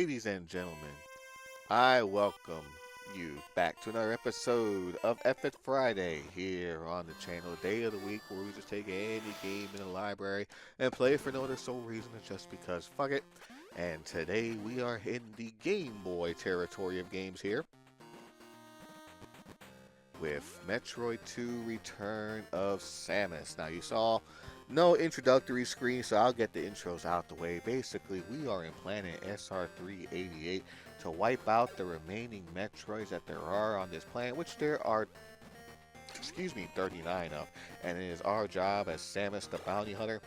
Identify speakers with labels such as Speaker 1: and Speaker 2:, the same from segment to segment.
Speaker 1: Ladies and gentlemen, I welcome you back to another episode of Epic Friday here on the channel, day of the week where we just take any game in the library and play for no other sole reason than just because fuck it. And today we are in the Game Boy territory of games here with Metroid 2 Return of Samus. Now you saw no introductory screen, so I'll get the intros out the way. Basically, we are in planet SR388 to wipe out the remaining Metroids that there are on this planet, which there are, 39 of. And it is our job as Samus the bounty hunter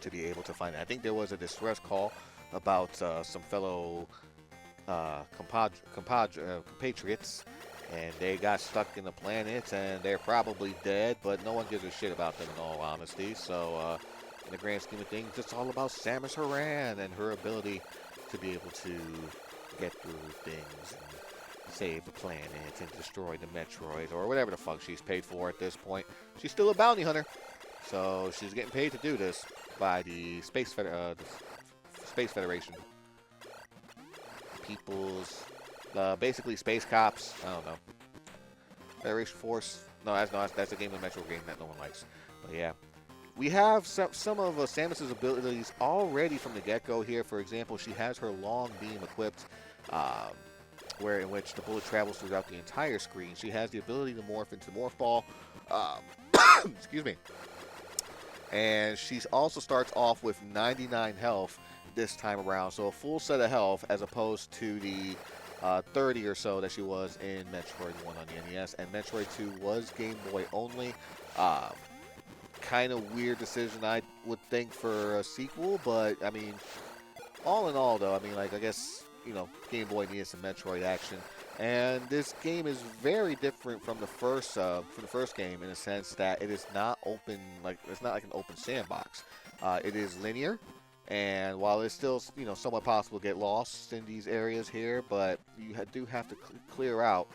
Speaker 1: to be able to find it. I think there was a distress call about some fellow compatriots, and they got stuck in the planet, and they're probably dead, but no one gives a shit about them in all honesty. So, in the grand scheme of things, it's all about Samus Aran and her ability to be able to get through things and save the planet and destroy the Metroids, or whatever the fuck she's paid for at this point. She's still a bounty hunter, so she's getting paid to do this by the Space Federation. Basically space cops. I don't know. Federation Force. No, that's a game of Metro game that no one likes. But yeah, we have some of Samus's abilities already from the get-go here. For example, she has her long beam equipped, in which the bullet travels throughout the entire screen. She has the ability to morph into Morph Ball. Excuse me. And she also starts off with 99 health this time around, so a full set of health as opposed to the 30 or so that she was in Metroid 1 on the NES, and Metroid 2 was Game Boy only. Kind of weird decision, I would think, for a sequel, but I mean, all in all, though, I mean, like, I guess, you know, Game Boy needed some Metroid action, and this game is very different from the first game in a sense that it is not open, like, it's not like an open sandbox. It is linear. And while it's still, you know, somewhat possible to get lost in these areas here, but you do have to clear out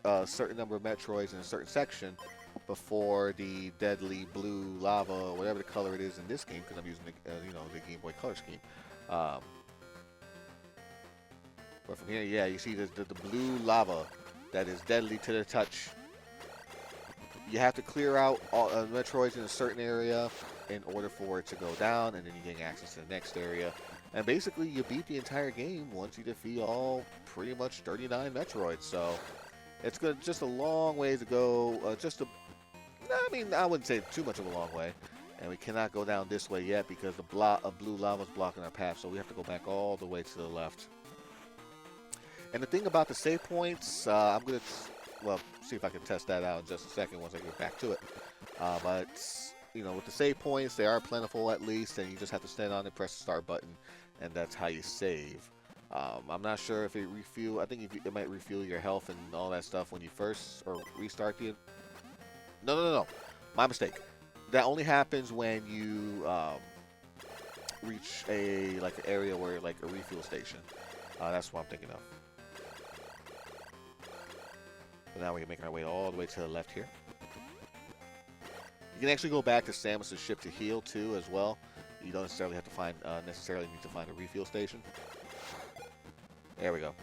Speaker 1: a certain number of Metroids in a certain section before the deadly blue lava, whatever the color it is in this game, because I'm using the, the Game Boy Color scheme. But from here, yeah, you see the blue lava that is deadly to the touch. You have to clear out all Metroids in a certain area in order for it to go down, and then you gain access to the next area. And basically, you beat the entire game once you defeat all pretty much 39 Metroids. So it's just a long way to go. I mean, I wouldn't say too much of a long way. And we cannot go down this way yet because the blue lava is blocking our path. So we have to go back all the way to the left. And the thing about the save points, I'm going to, see if I can test that out in just a second once I get back to it. But, you know, with the save points, they are plentiful at least, and you just have to stand on and press the start button, and that's how you save. I'm not sure if it refuel. I think it might refuel your health and all that stuff when you first or restart the. No. My mistake. That only happens when you reach an area where like a refuel station. That's what I'm thinking of. But now we're making our way all the way to the left here. You can actually go back to Samus' ship to heal too, as well. You don't necessarily have to need to find a refuel station. There we go.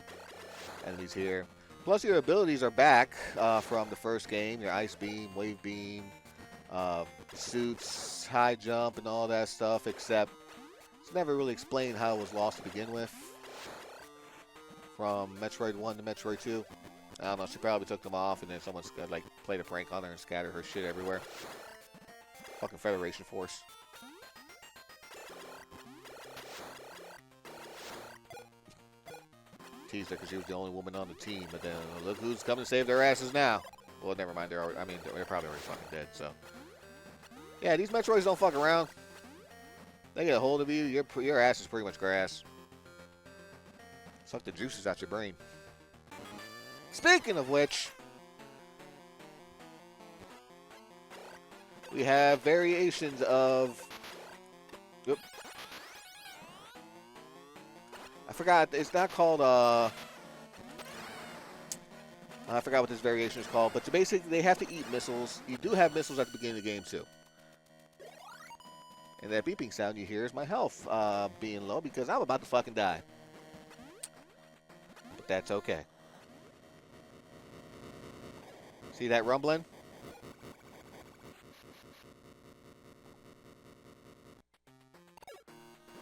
Speaker 1: Enemies here. Plus, your abilities are back from the first game. Your Ice Beam, Wave Beam, suits, high jump, and all that stuff. Except it's never really explained how it was lost to begin with. From Metroid 1 to Metroid 2. I don't know, she probably took them off and then someone's like played a prank on her and scattered her shit everywhere. Fucking Federation Force. Teased her because she was the only woman on the team, but then look who's coming to save their asses now. Well, never mind, they're probably already fucking dead, so. Yeah, these Metroids don't fuck around. They get a hold of you, your ass is pretty much grass. Suck the juices out your brain. Speaking of which, we have variations of. Oop. I forgot. It's not called. I forgot what this variation is called. But basically, they have to eat missiles. You do have missiles at the beginning of the game too. And that beeping sound you hear is my health being low because I'm about to fucking die. that's okay. See that rumbling?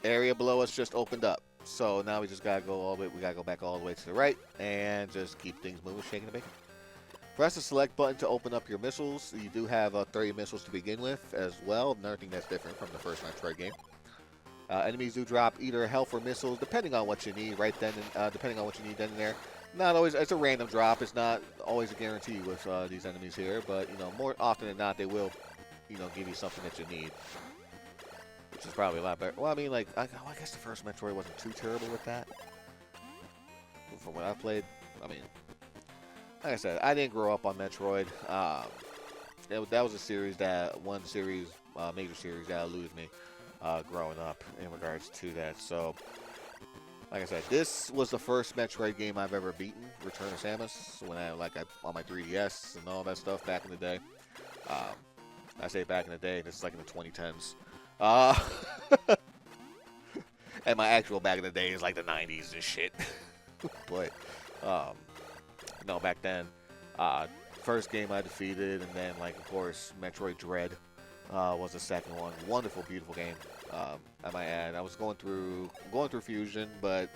Speaker 1: Area below us just opened up. So now we just gotta go all the way. We gotta go back all the way to the right and just keep things moving, shaking and baking. Press the select button to open up your missiles. You do have 30 missiles to begin with as well. Another thing that's different from the first Metroid game. Enemies do drop either health or missiles, depending on what you need. Right then, depending on what you need then and there. Not always. It's a random drop. It's not always a guarantee with these enemies here, but more often than not, they will, give you something that you need, which is probably a lot better. Well, I mean, I guess the first Metroid wasn't too terrible with that. From what I played, I mean, like I said, I didn't grow up on Metroid. That was a series major series that eluded me growing up in regards to that. So, like I said, this was the first Metroid game I've ever beaten, Return of Samus, when I on my 3DS and all that stuff back in the day. I say back in the day, this is like in the 2010s. And my actual back in the day is like the 90s and shit. But, no, back then, first game I defeated, and then, of course, Metroid Dread was the second one. Wonderful, beautiful game. I might add, I was going through Fusion, but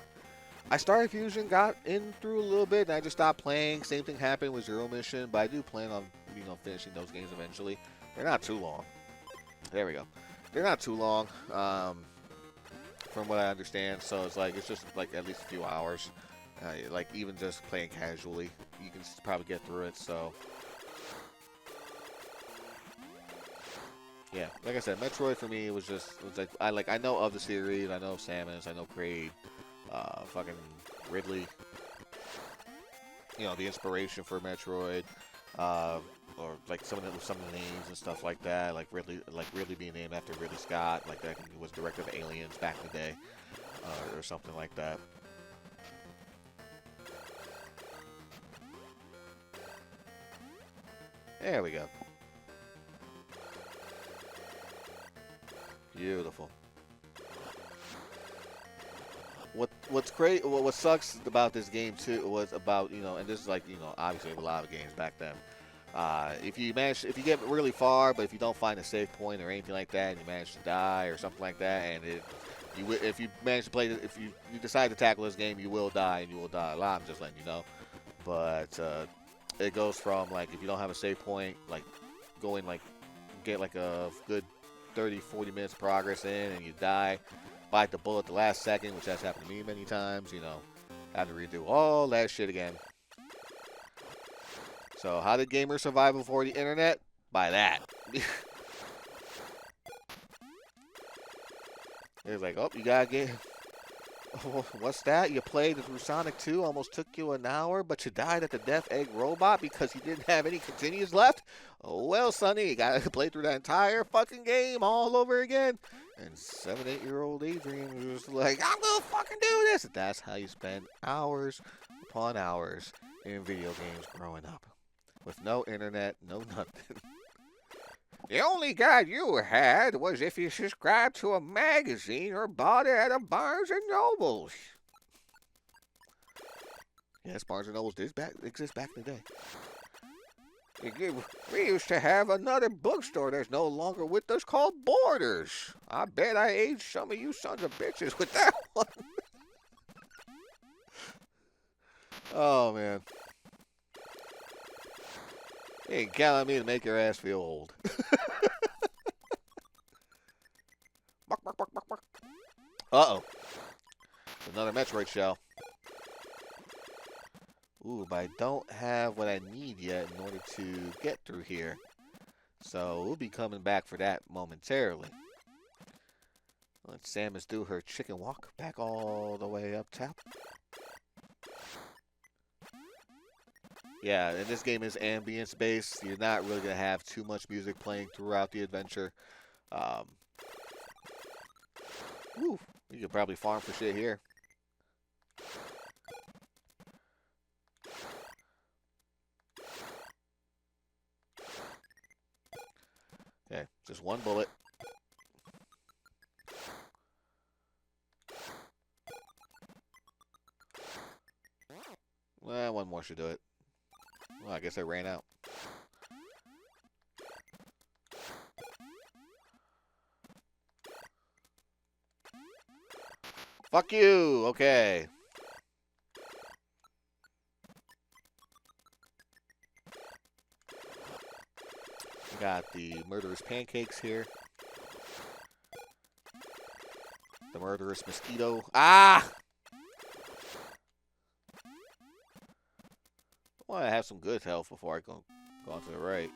Speaker 1: I started Fusion, got in through a little bit, and I just stopped playing. Same thing happened with Zero Mission, but I do plan on, finishing those games eventually. They're not too long. There we go. They're not too long, from what I understand. So it's just at least a few hours. Even just playing casually, you can probably get through it. So. Yeah, like I said, Metroid for me was I know of the series, I know of Samus, I know Kraid, fucking Ridley, the inspiration for Metroid, or some of the names and stuff like that, Ridley being named after Ridley Scott, that he was director of Aliens back in the day, or something like that. There we go. Beautiful. What's great? What sucks about this game too was about and this is obviously a lot of games back then. If you get really far, but if you don't find a save point or anything like that, and you manage to die or something like that, and if you manage to play, if you decide to tackle this game, you will die, and you will die a lot. I'm just letting you know. But it goes from if you don't have a save point, going get a good 30-40 minutes of progress in, and you die, bite the bullet the last second, which has happened to me many times. Have to redo all that shit again. So how did gamers survive before the internet? By that. It's oh, you gotta get. Oh, what's that? You played through Sonic 2, almost took you an hour, but you died at the Death Egg Robot because you didn't have any continues left? Oh, well, Sonny, you gotta play through that entire fucking game all over again. And 7-8-year-old Adrian was I'm gonna fucking do this. That's how you spend hours upon hours in video games growing up. With no internet, no nothing. The only guide you had was if you subscribed to a magazine or bought it at a Barnes & Nobles. Yes, Barnes & Nobles did exist back in the day. We used to have another bookstore that's no longer with us called Borders. I bet I aged some of you sons of bitches with that one. Oh, man. You ain't counting on me to make your ass feel old. Uh-oh. Another Metroid shell. Ooh, but I don't have what I need yet in order to get through here. So we'll be coming back for that momentarily. Let Samus do her chicken walk back all the way up top. Yeah, and this game is ambience based. You're not really going to have too much music playing throughout the adventure. You could probably farm for shit here. Okay, just one bullet. Well, one more should do it. Well, I guess I ran out. Fuck you! Okay. We got the murderous pancakes here. The murderous mosquito. Ah! I want to have some good health before I go on to the right.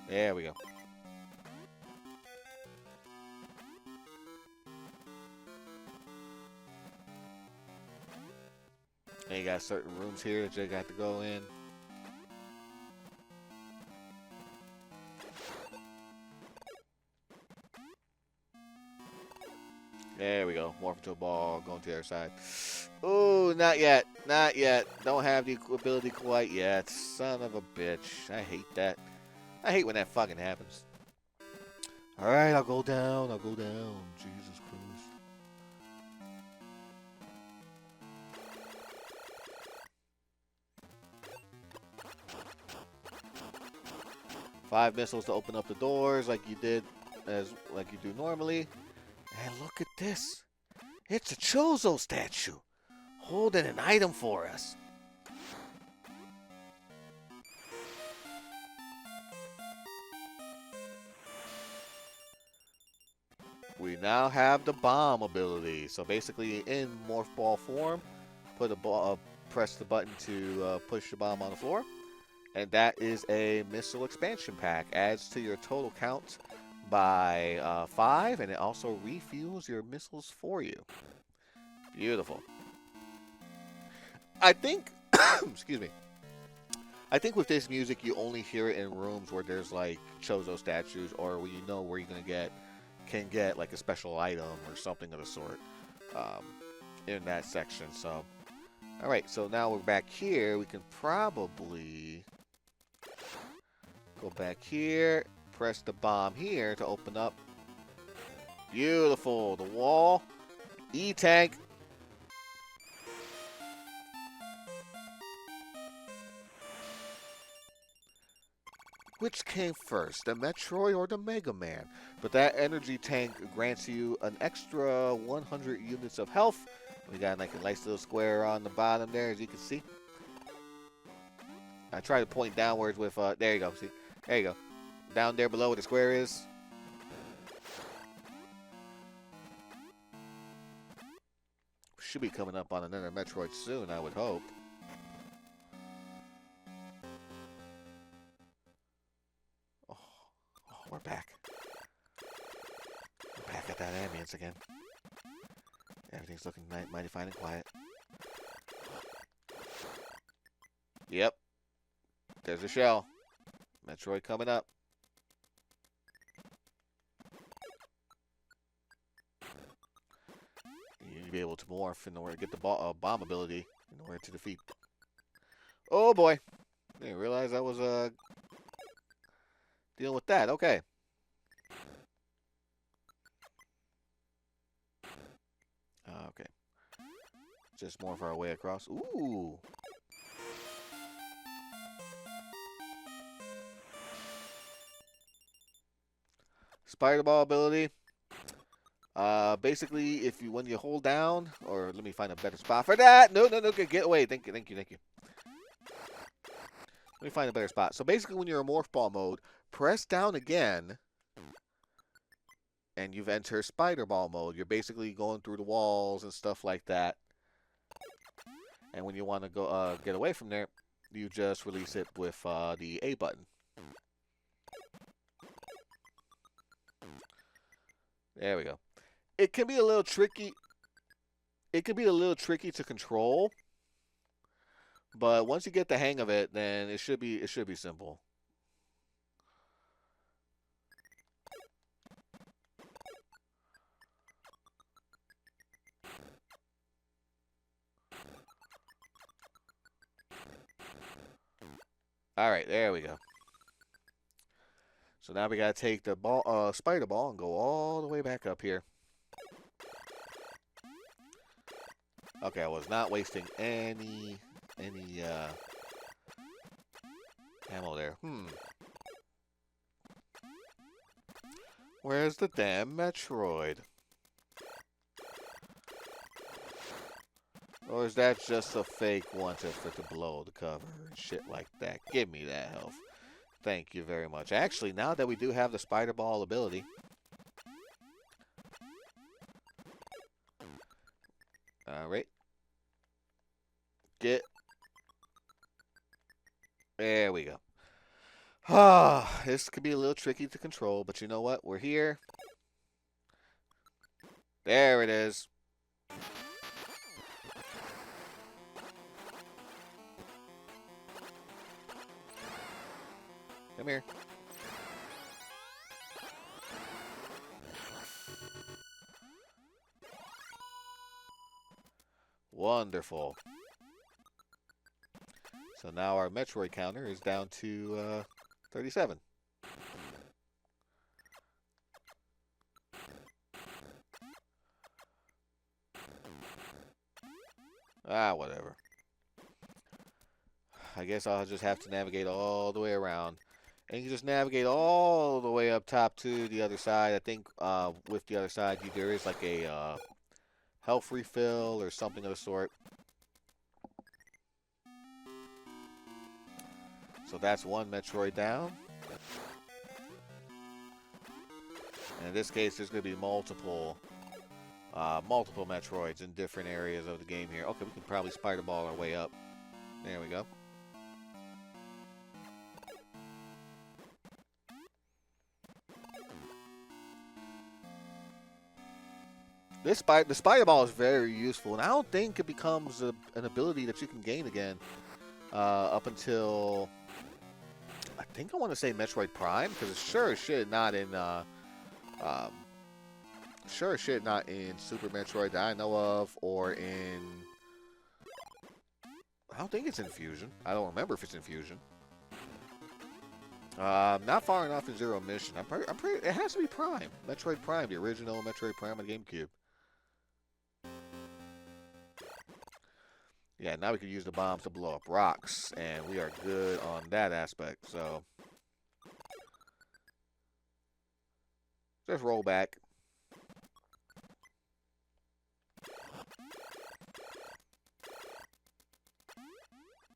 Speaker 1: There we go. And you got certain rooms here that you got to go in. There we go. Morph into a ball, going to the other side. Oh, not yet. Not yet. Don't have the ability quite yet. Son of a bitch. I hate that. I hate when that fucking happens. Alright, I'll go down. I'll go down. Jesus Christ. Five missiles to open up the doors like you did, like you do normally. And look at this. It's a Chozo statue holding an item for us. We now have the bomb ability. So basically, in morph ball form, put a ball, press the button to push the bomb on the floor, and that is a missile expansion pack. Adds to your total count by 5, and it also refuels your missiles for you. Beautiful. I think, excuse me. I think with this music, you only hear it in rooms where there's like Chozo statues, or where you know where you're gonna can get like a special item or something of the sort in that section. So, all right. So now we're back here. We can probably go back here. Press the bomb here to open up. Beautiful. The wall. E-tank. Which came first, the Metroid or the Mega Man? But that energy tank grants you an extra 100 units of health. We got like a nice little square on the bottom there, as you can see. I try to point downwards with, there you go, see? There you go. Down there below where the square is. Should be coming up on another Metroid soon, I would hope. We're back. We're back at that ambience again. Everything's looking mighty fine and quiet. Yep. There's a shell. Metroid coming up. You need to be able to morph in order to get the bomb ability in order to defeat. Oh boy. Didn't realize I was dealing with that. Okay. Okay. Just morph our way across. Ooh. Spider Ball ability. Basically, when you hold down, or let me find a better spot for that. No, get away. Thank you. Let me find a better spot. So basically, when you're in morph ball mode, press down again, and you've entered spider ball mode. You're basically going through the walls and stuff like that. And when you want to go get away from there, you just release it with the A button. There we go. It can be a little tricky. It can be a little tricky to control, but once you get the hang of it, then it should be simple. All right, there we go. So now we gotta take the ball, spider ball, and go all the way back up here. Okay, I was not wasting any ammo there. Where's the damn Metroid? Or is that just a fake one to blow the cover and shit like that? Give me that health. Thank you very much. Actually, now that we do have the spider ball ability, alright. There we go. Ah, this could be a little tricky to control, but you know what? We're here. There it is. Come here. Wonderful. So now our Metroid counter is down to 37. Ah, whatever. I guess I'll just have to navigate all the way around. And you can just navigate all the way up top to the other side. I think with the other side, there is like a health refill or something of the sort. So that's one Metroid down. And in this case, there's going to be multiple Metroids in different areas of the game here. Okay, we can probably spider ball our way up. There we go. The spider ball is very useful, and I don't think it becomes an ability that you can gain again up until I think I want to say Metroid Prime, because it's sure as shit not in Super Metroid that I know of, or in I don't think it's in Fusion. I don't remember if it's in Fusion. Not far enough in Zero Mission. I'm pretty. It has to be Prime. Metroid Prime, the original Metroid Prime on GameCube. Yeah, now we can use the bombs to blow up rocks, and we are good on that aspect. So just roll back.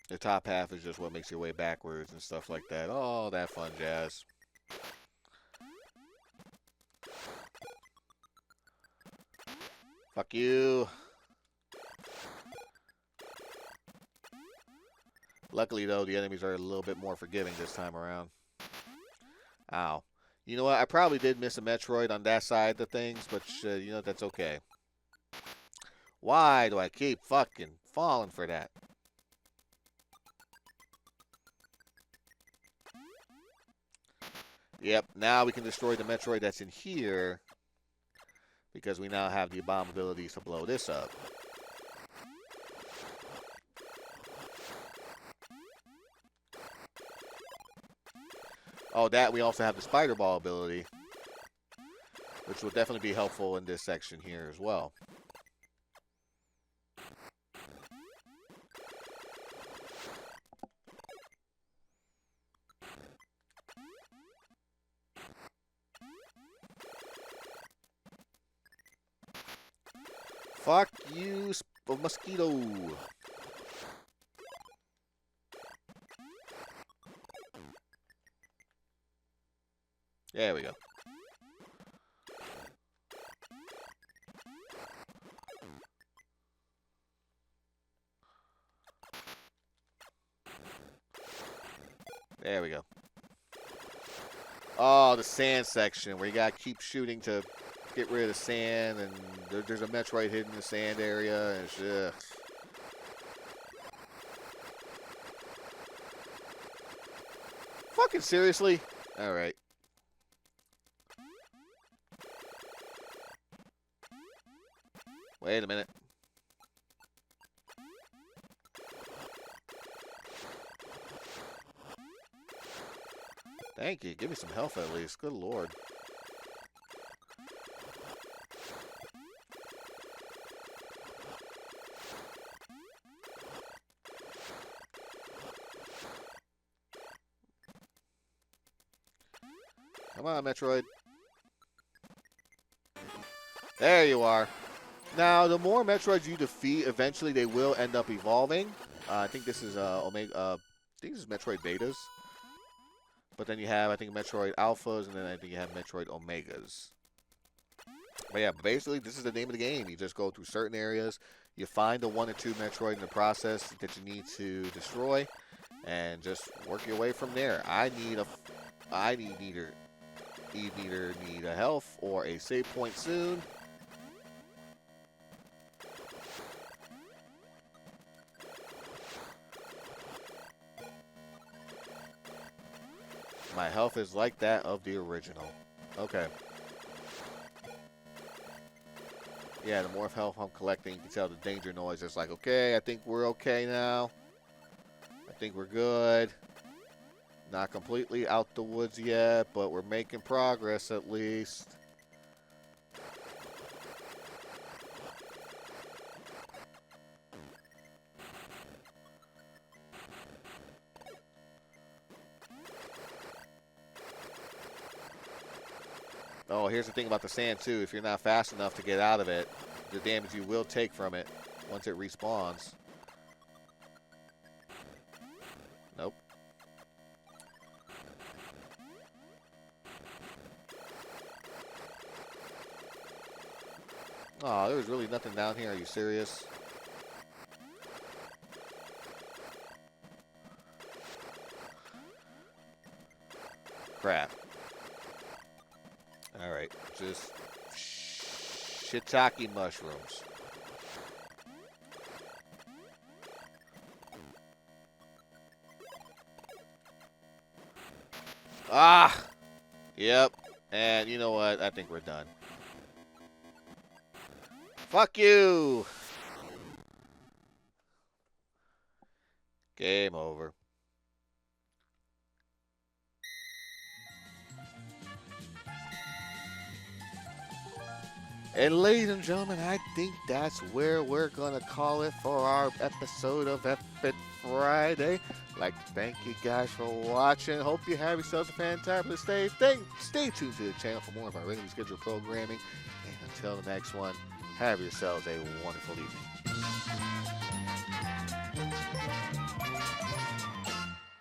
Speaker 1: The top half is just what makes your way backwards and stuff like that. All that fun jazz. Fuck you. Luckily, though, the enemies are a little bit more forgiving this time around. Ow. You know what? I probably did miss a Metroid on that side of things, but you know, that's okay. Why do I keep fucking falling for that? Yep, now we can destroy the Metroid that's in here because we now have the bomb abilities to blow this up. Oh, that we also have the spider ball ability, which will definitely be helpful in this section here as well. Fuck you, mosquito. There we go. There we go. Oh, the sand section where you gotta keep shooting to get rid of the sand, and there's a Metroid hidden in the sand area, and shit. Fucking seriously? Alright. Wait a minute. Thank you. Give me some health at least. Good lord. Come on, Metroid. There you are. Now, the more Metroids you defeat, eventually they will end up evolving. I think this is Omega. I think this is Metroid Betas. But then you have, I think, Metroid Alphas, and then I think you have Metroid Omegas. But yeah, basically, this is the name of the game. You just go through certain areas. You find the 1 or 2 Metroid in the process that you need to destroy, and just work your way from there. I need either need a health or a save point soon. My health is like that of the original. Okay. Yeah, the more health I'm collecting, you can tell the danger noise. It's like, okay, I think we're okay now. I think we're good. Not completely out the woods yet, but we're making progress at least. Oh, here's the thing about the sand, too. If you're not fast enough to get out of it, the damage you will take from it once it respawns. Nope. Oh, there was really nothing down here. Are you serious? Crap. Alright, just shiitake mushrooms. Ah! Yep. And you know what? I think we're done. Fuck you! Game over. And ladies and gentlemen, I think that's where we're going to call it for our episode of Epic Friday. I'd like to thank you guys for watching. Hope you have yourselves a fantabulous day. Stay tuned to the channel for more of our regularly scheduled programming. And until the next one, have yourselves a wonderful evening.